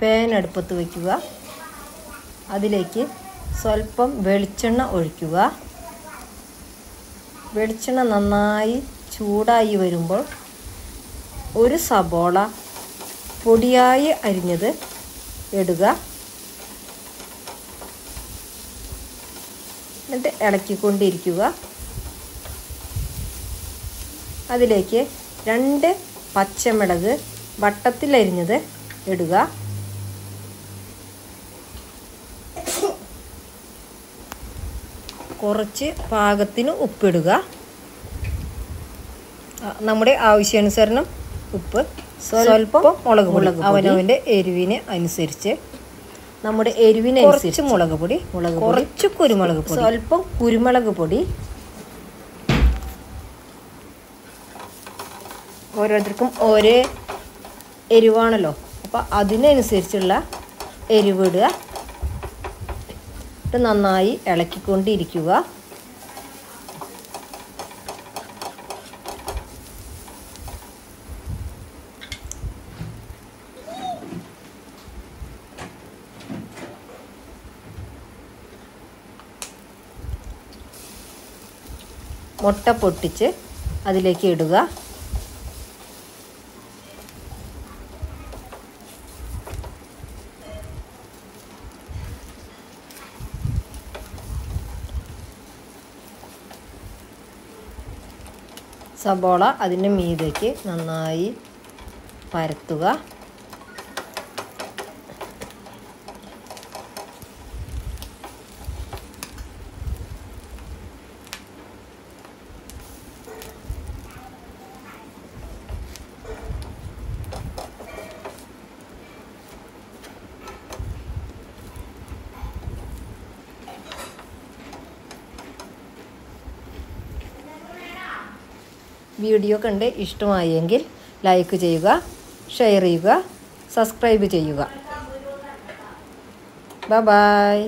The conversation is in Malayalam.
പാൻ അടുപ്പത്ത് വയ്ക്കുക. അതിലേക്ക് സ്വല്പം വെളിച്ചെണ്ണ ഒഴിക്കുക. വെളിച്ചെണ്ണ നന്നായി ചൂടായി വരുമ്പോൾ ഒരു സബോള പൊടിയായി അരിഞ്ഞത് ഇടുക. എന്നിട്ട് ഇളക്കിക്കൊണ്ടിരിക്കുക. അതിലേക്ക് 2 പച്ചമുളക് വട്ടത്തിലരിഞ്ഞത് ഇടുക. കുറച്ച് പാകത്തിന് ഉപ്പിടുക. നമ്മുടെ ആവശ്യാനുസരണം ഉപ്പ്, സ്വല്പം മുളക് പൊടി അവനവൻ്റെ എരിവിന് അനുസരിച്ച്. നമ്മുടെ എരിവിനനുസരിച്ച് മുളക് പൊടി, കുറച്ച് കുരുമുളക് പൊടി, സ്വല്പം കുരുമുളക് പൊടി. ഓരോരുത്തർക്കും ഒരേ എരിവാണല്ലോ, അപ്പോൾ അതിനനുസരിച്ചുള്ള എരിവിടുക. ഇത് നന്നായി ഇളക്കിക്കൊണ്ടിരിക്കുക. മുട്ട പൊട്ടിച്ച് അതിലേക്ക് ഇടുക. സബോള അതിൻ്റെ മീതേക്ക് നന്നായി പരത്തുക. വീഡിയോ കണ്ട് ഇഷ്ടമായെങ്കിൽ ലൈക്ക് ചെയ്യുക, ഷെയർ ചെയ്യുക, സബ്സ്ക്രൈബ് ചെയ്യുക. ബൈ.